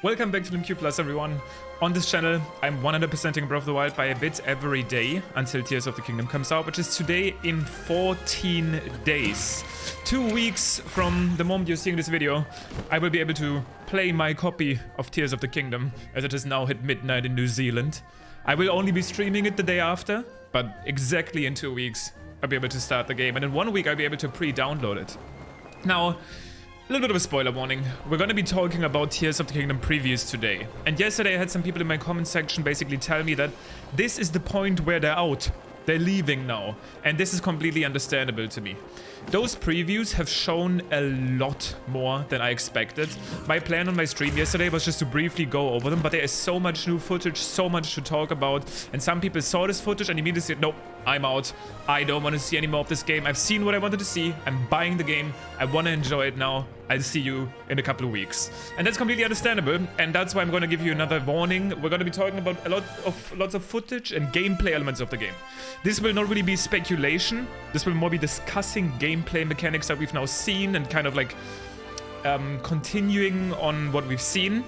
Welcome back to Gloom Plus, everyone. On this channel, I'm 100%ing Breath of the Wild by a bit every day until Tears of the Kingdom comes out, which is today in 14 days. 2 weeks from the moment you're seeing this video, I will be able to play my copy of Tears of the Kingdom, as it has now hit midnight in New Zealand. I will only be streaming it the day after, but exactly in 2 weeks, I'll be able to start the game, and in 1 week, I'll be able to pre-download it. Now, a little bit of a spoiler warning. We're going to be talking about Tears of the Kingdom previews today. And yesterday I had some people in my comment section basically tell me that this is the point where they're out. They're leaving now. And this is completely understandable to me. Those previews have shown a lot more than I expected. My plan on my stream yesterday was just to briefly go over them, but there is so much new footage, so much to talk about. And some people saw this footage and immediately said, nope, I'm out. I don't want to see any more of this game. I've seen what I wanted to see. I'm buying the game. I want to enjoy it now. I'll see you in a couple of weeks. And that's completely understandable, and that's why I'm going to give you another warning. We're going to be talking about lots of footage and gameplay elements of the game. This will not really be speculation. This will more be discussing gameplay mechanics that we've now seen and kind of like continuing on what we've seen.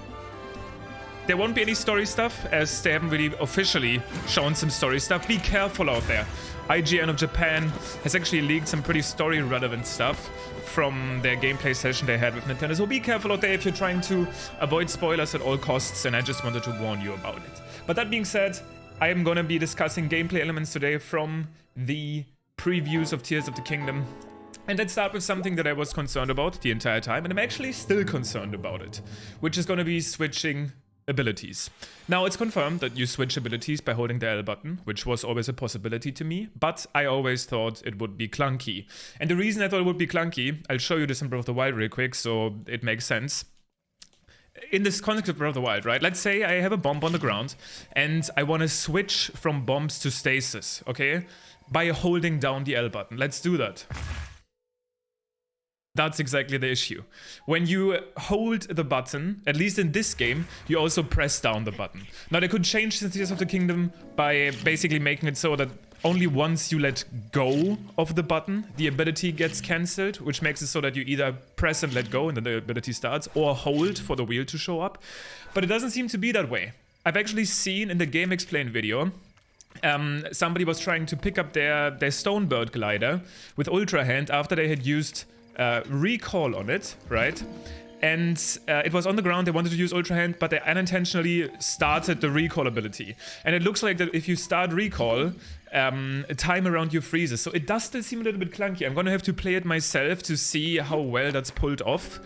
There won't be any story stuff, as they haven't really officially shown some story stuff. Be careful out there. IGN of Japan has actually leaked some pretty story-relevant stuff from their gameplay session they had with Nintendo. So be careful out there if you're trying to avoid spoilers at all costs, and I just wanted to warn you about it. But that being said, I am going to be discussing gameplay elements today from the previews of Tears of the Kingdom. And let's start with something that I was concerned about the entire time, and I'm actually still concerned about it, which is going to be switching abilities. Now, it's confirmed that you switch abilities by holding the L button, which was always a possibility to me, but I always thought it would be clunky. And the reason I thought it would be clunky, I'll show you this in Breath of the Wild real quick so it makes sense. In this context of Breath of the Wild, right? Let's say I have a bomb on the ground and I want to switch from bombs to stasis, okay? By holding down the L button. Let's do that. That's exactly the issue. When you hold the button, at least in this game, you also press down the button. Now, they could change the Tears of the Kingdom by basically making it so that only once you let go of the button, the ability gets cancelled, which makes it so that you either press and let go and then the ability starts, or hold for the wheel to show up. But it doesn't seem to be that way. I've actually seen in the Game Explain video, somebody was trying to pick up their Stonebird glider with Ultra Hand after they had used recall on it, right? And it was on the ground, they wanted to use Ultra Hand, but they unintentionally started the recall ability. And it looks like that if you start recall, time around you freezes. So it does still seem a little bit clunky. I'm gonna have to play it myself to see how well that's pulled off.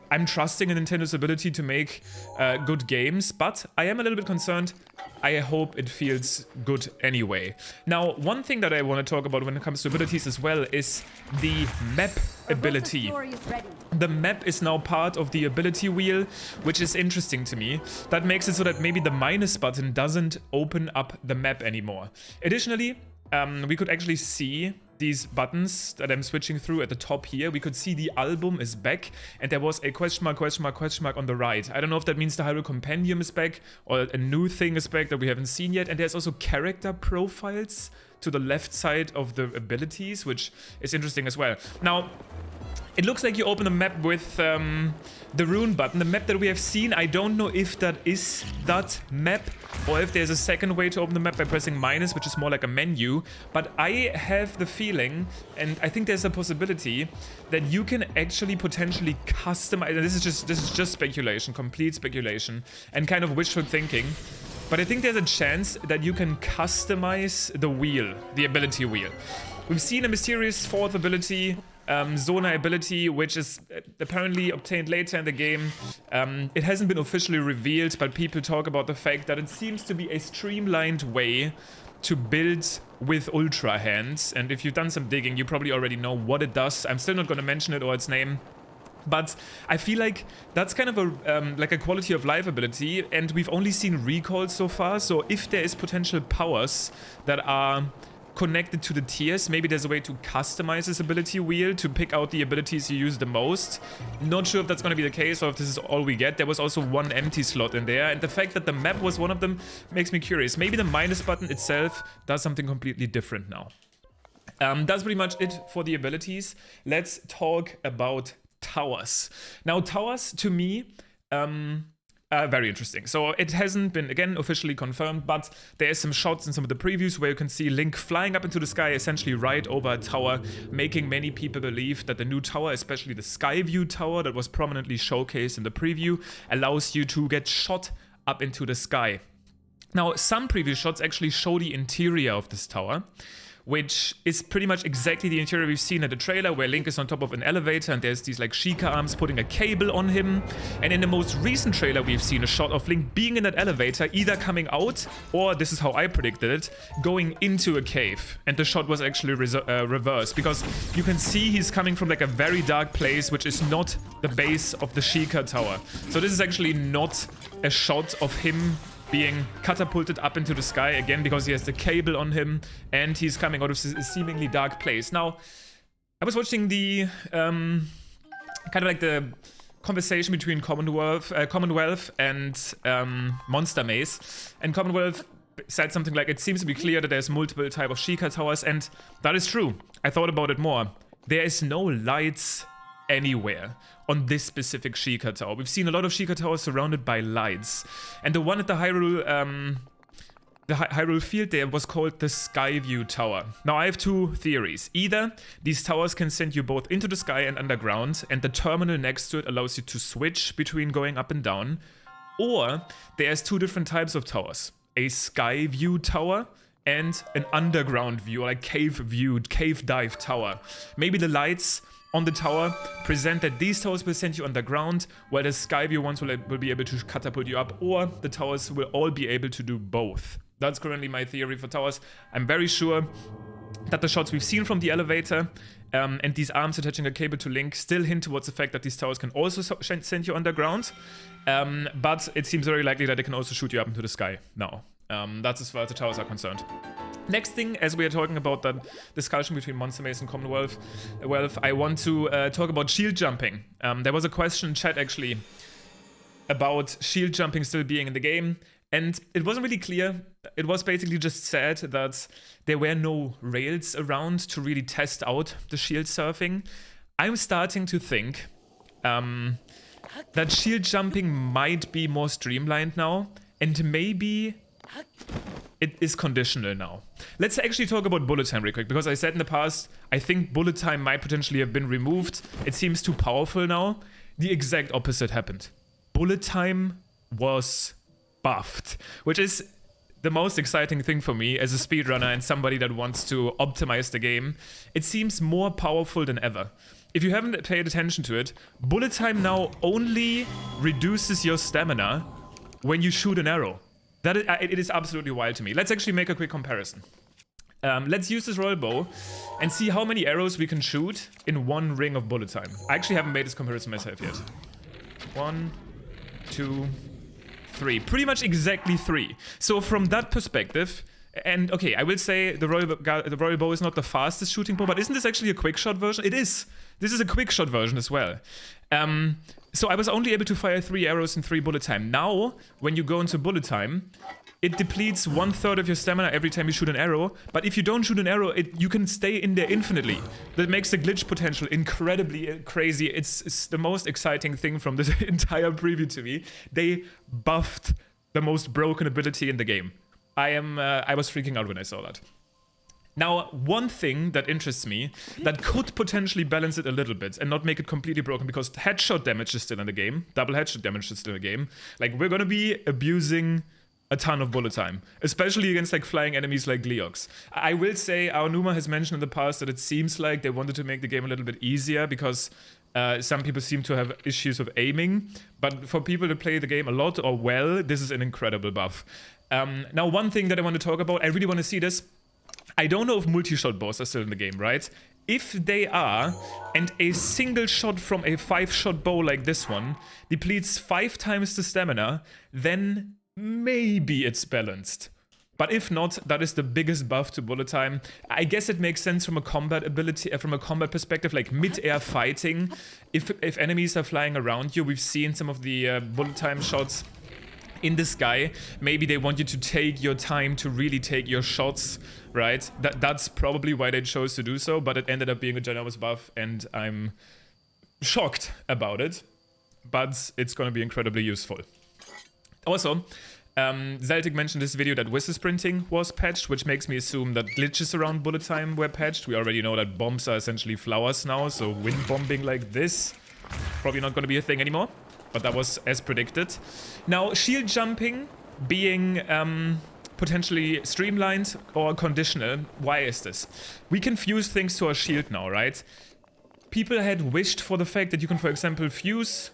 I'm trusting in Nintendo's ability to make good games, but I am a little bit concerned. I hope it feels good anyway. Now, one thing that I want to talk about when it comes to abilities as well is the map ability. The map is now part of the ability wheel, which is interesting to me. That makes it so that maybe the minus button doesn't open up the map anymore. Additionally, we could actually see these buttons that I'm switching through at the top here. We could see the album is back, and there was a question mark on the right. I don't know if that means the Hyrule Compendium is back, or a new thing is back that we haven't seen yet. And there's also character profiles to the left side of the abilities, which is interesting as well. Now, it looks like you open the map with the rune button. The map that we have seen, I don't know if that is that map or if there's a second way to open the map by pressing minus, which is more like a menu. But I have the feeling, and I think there's a possibility, that you can actually potentially customize. This is just speculation, complete speculation, and kind of wishful thinking. But I think there's a chance that you can customize the wheel, the ability wheel. We've seen a mysterious fourth ability, Zona ability, which is apparently obtained later in the game. It hasn't been officially revealed, but people talk about the fact that it seems to be a streamlined way to build with Ultra Hands. And if you've done some digging, you probably already know what it does. I'm still not going to mention it or its name. But I feel like that's kind of a like a quality of life ability, and we've only seen recall so far. So if there is potential powers that are connected to the tiers, maybe there's a way to customize this ability wheel to pick out the abilities you use the most. Not sure if that's going to be the case or if this is all we get. There was also one empty slot in there, and the fact that the map was one of them makes me curious. Maybe the minus button itself does something completely different now. That's pretty much it for the abilities. Let's talk about towers. Now, towers to me Very interesting. So it hasn't been, again, officially confirmed, but there is some shots in some of the previews where you can see Link flying up into the sky, essentially right over a tower, making many people believe that the new tower, especially the Skyview tower that was prominently showcased in the preview, allows you to get shot up into the sky. Now, some preview shots actually show the interior of this tower, which is pretty much exactly the interior we've seen in the trailer, where Link is on top of an elevator and there's these like Sheikah arms putting a cable on him. And in the most recent trailer, we've seen a shot of Link being in that elevator, either coming out, or this is how I predicted it, going into a cave. And the shot was actually reversed, because you can see he's coming from like a very dark place, which is not the base of the Sheikah tower. So this is actually not a shot of him being catapulted up into the sky, again, because he has the cable on him and he's coming out of a seemingly dark place. Now, I was watching the, kind of like the conversation between Commonwealth and Monster Maze, and Commonwealth said something like, it seems to be clear that there's multiple type of Sheikah towers, and that is true. I thought about it more. There is no lights anywhere on this specific Sheikah tower. We've seen a lot of Sheikah towers surrounded by lights, and the one at the Hyrule field there was called the Skyview Tower. Now I have two theories. Either these towers can send you both into the sky and underground, and the terminal next to it allows you to switch between going up and down, or there's two different types of towers. A Skyview Tower and an underground view, like cave dive tower. Maybe the lights on the tower present that these towers will send you underground, while the Skyview ones will be able to catapult you up, or the towers will all be able to do both. That's currently my theory for towers. I'm very sure that the shots we've seen from the elevator and these arms attaching a cable to Link still hint towards the fact that these towers can also send you underground, but it seems very likely that they can also shoot you up into the sky now. That's as far as the towers are concerned. Next thing, as we are talking about that discussion between Monster Maze and Commonwealth, I want to talk about shield jumping. There was a question in chat actually about shield jumping still being in the game, and it wasn't really clear. It was basically just said that there were no rails around to really test out the shield surfing. I'm starting to think that shield jumping might be more streamlined now, and maybe it is conditional now. Let's actually talk about bullet time real quick, because I said in the past, I think bullet time might potentially have been removed. It seems too powerful now. The exact opposite happened. Bullet time was buffed, which is the most exciting thing for me as a speedrunner and somebody that wants to optimize the game. It seems more powerful than ever. If you haven't paid attention to it, bullet time now only reduces your stamina when you shoot an arrow. It is absolutely wild to me. Let's actually make a quick comparison. Let's use this royal bow and see how many arrows we can shoot in one ring of bullet time. I actually haven't made this comparison myself yet. 1, 2, 3. Pretty much exactly 3. So from that perspective, and okay, I will say the royal bow is not the fastest shooting bow, but isn't this actually a quick shot version? It is. This is a quick shot version as well. So I was only able to fire 3 arrows in 3 bullet time. Now, when you go into bullet time, it depletes 1/3 of your stamina every time you shoot an arrow. But if you don't shoot an arrow, you can stay in there infinitely. That makes the glitch potential incredibly crazy. It's the most exciting thing from this entire preview to me. They buffed the most broken ability in the game. I was freaking out when I saw that. Now, one thing that interests me that could potentially balance it a little bit and not make it completely broken, because headshot damage is still in the game, double headshot damage is still in the game. Like, we're gonna be abusing a ton of bullet time, especially against like flying enemies like Gleox. I will say, Aonuma has mentioned in the past that it seems like they wanted to make the game a little bit easier because some people seem to have issues with aiming, but for people that play the game a lot or well, this is an incredible buff. Now, one thing that I want to talk about, I really want to see this. I don't know if multi-shot bows are still in the game, right? If they are, and a single shot from a 5-shot bow like this one depletes 5 times the stamina, then maybe it's balanced. But if not, that is the biggest buff to bullet time. I guess it makes sense from a combat ability, from a combat perspective, like mid-air fighting. If enemies are flying around you, we've seen some of the bullet time shots in the sky. Maybe they want you to take your time to really take your shots, right? That's probably why they chose to do so, but it ended up being a ginormous buff, and I'm shocked about it. But it's gonna be incredibly useful. Also, Zeltic mentioned this video that whistle sprinting was patched, which makes me assume that glitches around bullet time were patched. We already know that bombs are essentially flowers now, so wind bombing like this, probably not going to be a thing anymore. But that was as predicted. Now, shield jumping being potentially streamlined or conditional. Why is this? We can fuse things to our shield now, right? People had wished for the fact that you can, for example, fuse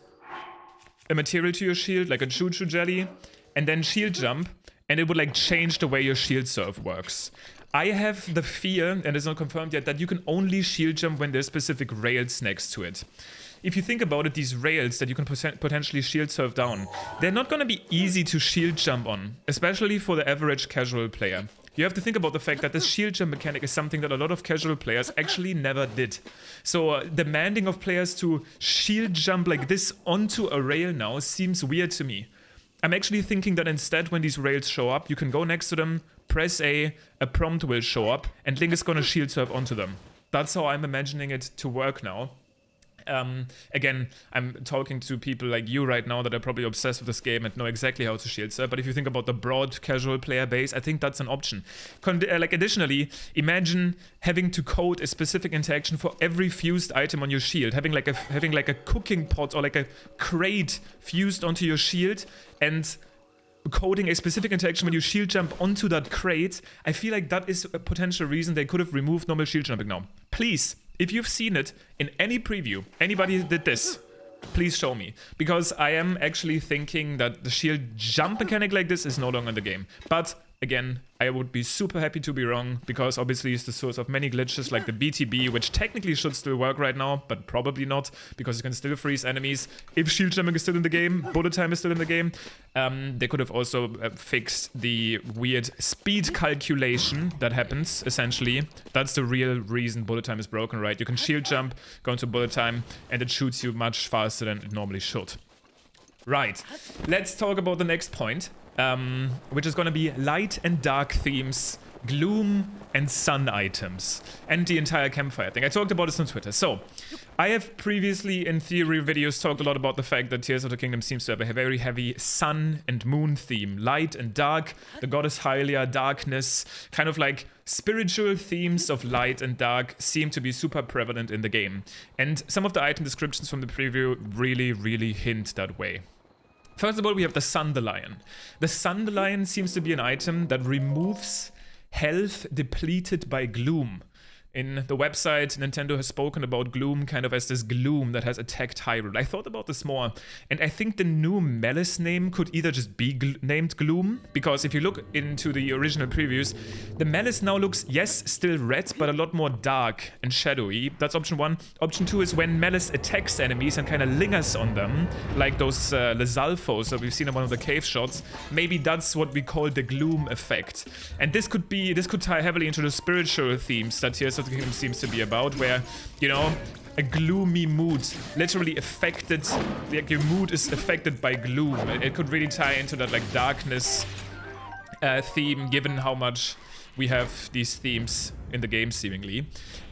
a material to your shield, like a choo-choo jelly, and then shield jump, and it would like change the way your shield serve works. I have the fear, and it's not confirmed yet, that you can only shield jump when there's specific rails next to it. If you think about it, these rails that you can potentially shield serve down, they're not going to be easy to shield jump on, especially for the average casual player. You have to think about the fact that this shield jump mechanic is something that a lot of casual players actually never did. So demanding of players to shield jump like this onto a rail now seems weird to me. I'm actually thinking that instead when these rails show up, you can go next to them, press A prompt will show up, and Link is gonna shield serve onto them. That's how I'm imagining it to work now. Again, I'm talking to people like you right now that are probably obsessed with this game and know exactly how to shield serve, but if you think about the broad casual player base, I think that's an option. Additionally, imagine having to code a specific interaction for every fused item on your shield, having like a cooking pot or like a crate fused onto your shield, and coding a specific interaction when you shield jump onto that crate. I feel like that is a potential reason they could have removed normal shield jumping now. Please, if you've seen it in any preview, anybody did this, please show me. Because I am actually thinking that the shield jump mechanic like this is no longer in the game. But again, I would be super happy to be wrong, because obviously it's the source of many glitches like the BTB, which technically should still work right now, but probably not, because you can still freeze enemies. If shield jumping is still in the game, bullet time is still in the game. They could have also fixed the weird speed calculation that happens, essentially. That's the real reason bullet time is broken, right? You can shield jump, go into bullet time, and it shoots you much faster than it normally should. Right, let's talk about the next point. Which is going to be light and dark themes, gloom and sun items, and the entire campfire thing. I talked about this on Twitter. So, I have previously in theory videos talked a lot about the fact that Tears of the Kingdom seems to have a very heavy sun and moon theme. Light and dark, the goddess Hylia, darkness, kind of like spiritual themes of light and dark seem to be super prevalent in the game. And some of the item descriptions from the preview really hint that way. First of all, we have the Sundelion. The Sundelion seems to be an item that removes health depleted by Gloom. In the website, Nintendo has spoken about Gloom kind of as this gloom that has attacked Hyrule. I thought about this more, and I think the new Malice name could either just be named Gloom, because if you look into the original previews, the Malice now looks, yes, still red, but a lot more dark and shadowy. That's option one. Option two is when Malice attacks enemies and kind of lingers on them, like those Lizalfos that we've seen in one of the cave shots. Maybe that's what we call the Gloom effect. And this could tie heavily into the spiritual themes that Tears of the Kingdom seems to be about, where, you know, a gloomy mood literally affected, like your mood is affected by gloom. It could really tie into that like darkness theme, given how much we have these themes in the game seemingly.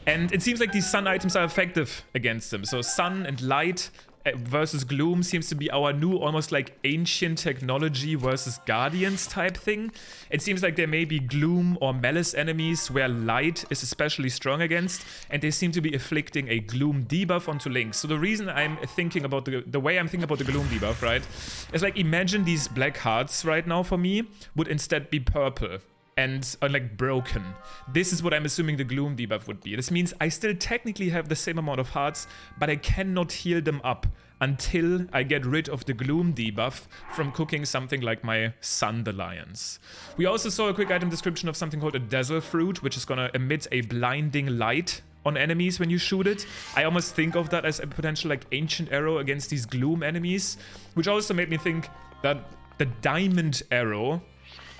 And it seems like these sun items are effective against them. So sun and light versus gloom seems to be our new almost like ancient technology versus guardians type thing. It seems like there may be gloom or malice enemies where light is especially strong against, and they seem to be afflicting a gloom debuff onto Link. So the reason I'm thinking about the way I'm thinking about the gloom debuff, right, is like imagine these black hearts right now for me would instead be purple and like broken. This is what I'm assuming the gloom debuff would be. This means I still technically have the same amount of hearts, but I cannot heal them up until I get rid of the gloom debuff from cooking something like my Sundelions. We also saw a quick item description of something called a Dazzle Fruit, which is gonna emit a blinding light on enemies when you shoot it. I almost think of that as a potential like ancient arrow against these gloom enemies, which also made me think that the diamond arrow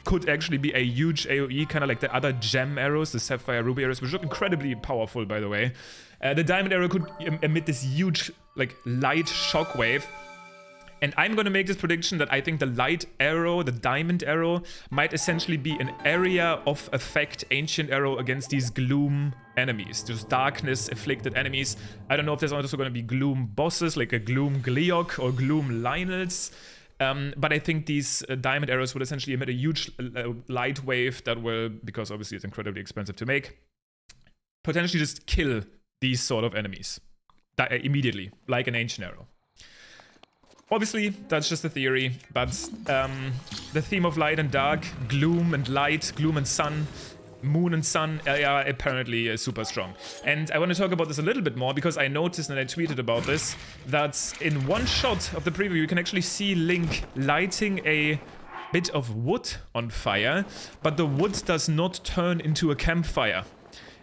could actually be a huge AoE, kind of like the other gem arrows, the sapphire ruby arrows, which look incredibly powerful, by the way. The diamond arrow could emit this huge, like, light shockwave. And I'm gonna make this prediction that I think the light arrow, the diamond arrow, might essentially be an area of effect ancient arrow against these gloom enemies, those darkness afflicted enemies. I don't know if there's also gonna be gloom bosses, like a gloom Gleok or gloom Lionels. But I think these diamond arrows will essentially emit a huge light wave that will, because obviously it's incredibly expensive to make, potentially just kill these sort of enemies immediately, like an ancient arrow. Obviously, that's just a theory, but the theme of light and dark, gloom and light, gloom and sun, moon and sun are apparently super strong. And I want to talk about this a little bit more because I noticed, and I tweeted about this, that in one shot of the preview you can actually see Link lighting a bit of wood on fire, but the wood does not turn into a campfire.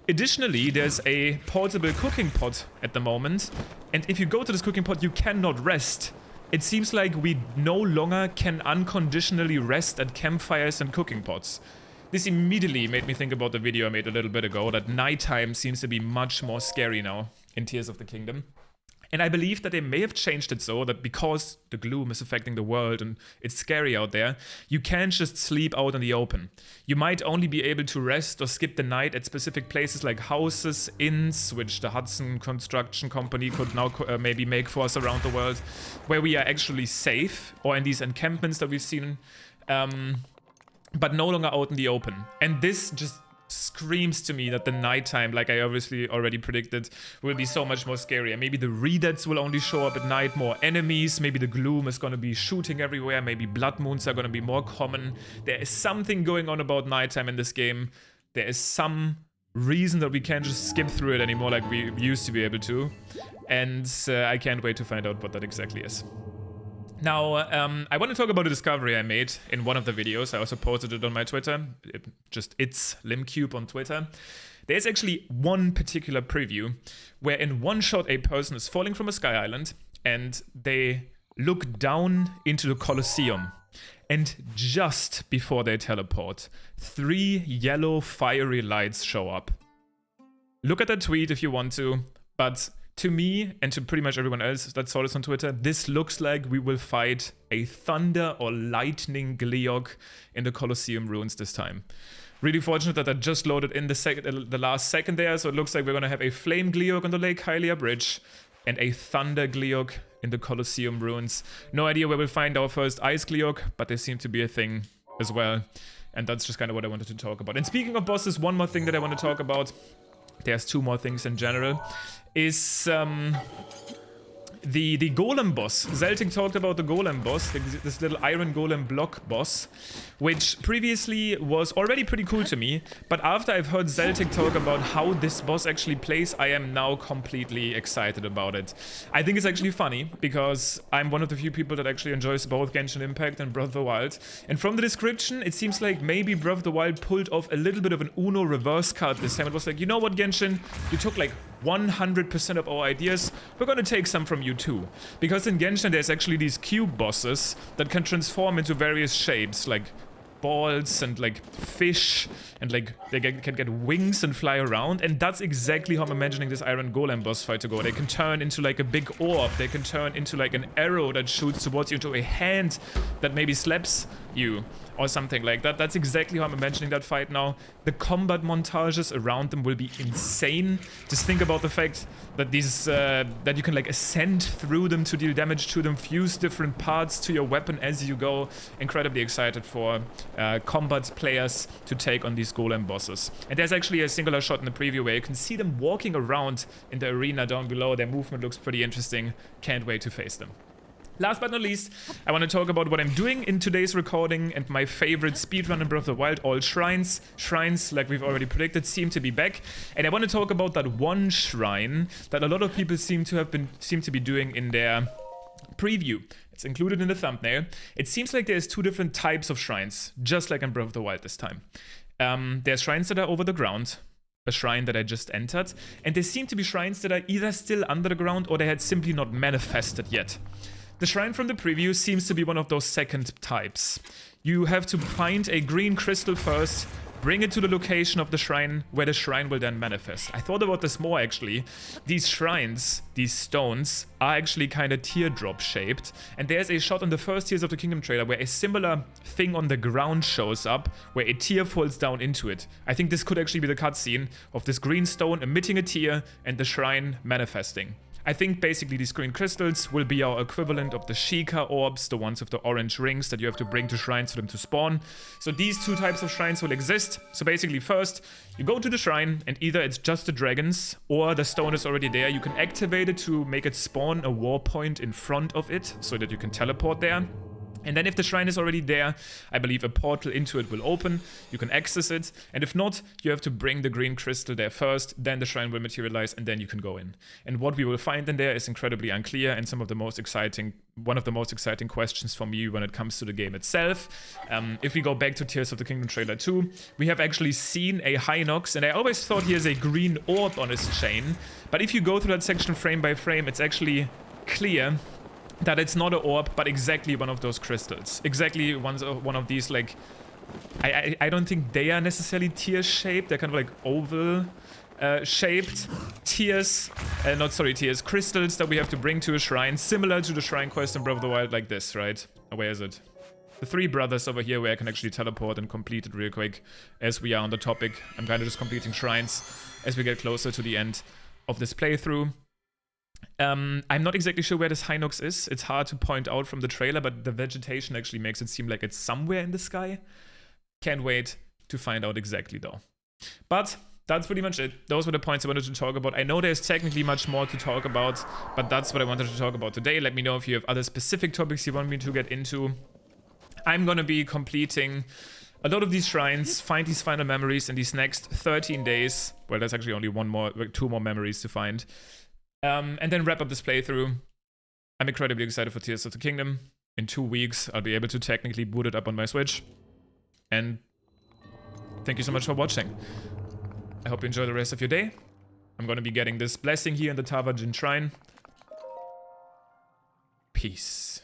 Additionally, there's a portable cooking pot at the moment, and if you go to this cooking pot you cannot rest. It seems like we no longer can unconditionally rest at campfires and cooking pots. This immediately made me think about the video I made a little bit ago, that nighttime seems to be much more scary now in Tears of the Kingdom. And I believe that they may have changed it so that because the gloom is affecting the world and it's scary out there, you can't just sleep out in the open. You might only be able to rest or skip the night at specific places like houses, inns, which the Hudson Construction Company could now maybe make for us around the world, where we are actually safe, or in these encampments that we've seen, but no longer out in the open. And this just screams to me that the nighttime, like I obviously already predicted, will be so much more scary. And maybe the redeads will only show up at night, more enemies, maybe the gloom is going to be shooting everywhere, maybe blood moons are going to be more common. There is something going on about nighttime in this game. There is some reason that we can't just skip through it anymore like we used to be able to. And I can't wait to find out what that exactly is. Now, I want to talk about a discovery I made in one of the videos. I also posted it on my Twitter. It's Limcube on Twitter. There's actually one particular preview where in one shot a person is falling from a sky island and they look down into the Colosseum. And just before they teleport, 3 yellow fiery lights show up. Look at that tweet if you want to, but to me, and to pretty much everyone else that saw this on Twitter, this looks like we will fight a thunder or lightning Gleeok in the Colosseum ruins this time. Really fortunate that I just loaded in the last second there, so it looks like we're going to have a flame Gleeok on the Lake Hylia Bridge and a thunder Gleeok in the Colosseum ruins. No idea where we'll find our first ice Gleeok, but they seem to be a thing as well. And that's just kind of what I wanted to talk about. And speaking of bosses, one more thing that I want to talk about, there's 2 more things in general, is the golem boss. Zeltic talked about the golem boss, this little iron golem block boss, which previously was already pretty cool to me, but after I've heard Zeltic talk about how this boss actually plays, I am now completely excited about it. I think it's actually funny, because I'm one of the few people that actually enjoys both Genshin Impact and Breath of the Wild, and from the description, it seems like maybe Breath of the Wild pulled off a little bit of an Uno reverse card this time. It was like, you know what, Genshin? You took like 100% of our ideas, we're gonna take some from you too. Because in Genshin there's actually these cube bosses that can transform into various shapes, like balls and like fish, and like they can get wings and fly around, and that's exactly how I'm imagining this Iron Golem boss fight to go. They can turn into like a big orb, they can turn into like an arrow that shoots towards you, into a hand that maybe slaps you, or something like that. That's exactly how I'm imagining that fight now. The combat montages around them will be insane. Just think about the fact that these that you can like ascend through them to deal damage to them, fuse different parts to your weapon as you go. Incredibly excited for combat players to take on these golem bosses. And there's actually a singular shot in the preview where you can see them walking around in the arena down below. Their movement looks pretty interesting. Can't wait to face them. Last but not least, I want to talk about what I'm doing in today's recording and my favorite speedrun in Breath of the Wild, all shrines. Shrines, like we've already predicted, seem to be back. And I want to talk about that one shrine that a lot of people seem to be doing in their preview. It's included in the thumbnail. It seems like there's 2 different types of shrines, just like in Breath of the Wild this time. There's shrines that are over the ground, a shrine that I just entered, and there seem to be shrines that are either still under the ground or they had simply not manifested yet. The shrine from the preview seems to be one of those second types. You have to find a green crystal first, bring it to the location of the shrine, where the shrine will then manifest. I thought about this more actually. These shrines, these stones, are actually kind of teardrop shaped, and there's a shot in the first Tears of the Kingdom trailer where a similar thing on the ground shows up, where a tear falls down into it. I think this could actually be the cutscene of this green stone emitting a tear and the shrine manifesting. I think basically these green crystals will be our equivalent of the Sheikah orbs, the ones with the orange rings that you have to bring to shrines for them to spawn. So these two types of shrines will exist. So basically first, you go to the shrine and either it's just the dragons or the stone is already there. You can activate it to make it spawn a war point in front of it so that you can teleport there. And then if the shrine is already there, I believe a portal into it will open, you can access it, and if not, you have to bring the green crystal there first, then the shrine will materialize, and then you can go in. And what we will find in there is incredibly unclear, and one of the most exciting questions for me when it comes to the game itself. If we go back to Tears of the Kingdom trailer 2, we have actually seen a Hinox, and I always thought he has a green orb on his chain, but if you go through that section frame by frame, it's actually clear that it's not an orb, but exactly one of those crystals. Exactly one of these, like... I don't think they are necessarily tear-shaped. They're kind of like oval shaped tears. Tears. Crystals that we have to bring to a shrine. Similar to the shrine quest in Breath of the Wild, like this, right? Where is it? The 3 brothers over here where I can actually teleport and complete it real quick as we are on the topic. I'm kind of just completing shrines as we get closer to the end of this playthrough. I'm not exactly sure where this Hinox is. It's hard to point out from the trailer, but the vegetation actually makes it seem like it's somewhere in the sky. Can't wait to find out exactly though. But that's pretty much it. Those were the points I wanted to talk about. I know there's technically much more to talk about, but that's what I wanted to talk about today. Let me know if you have other specific topics you want me to get into. I'm gonna be completing a lot of these shrines, find these final memories in these next 13 days. Well, there's actually only 2 more memories to find. And then wrap up this playthrough. I'm incredibly excited for Tears of the Kingdom. In 2 weeks, I'll be able to technically boot it up on my Switch. And thank you so much for watching. I hope you enjoy the rest of your day. I'm gonna be getting this blessing here in the Tavajin Shrine. Peace.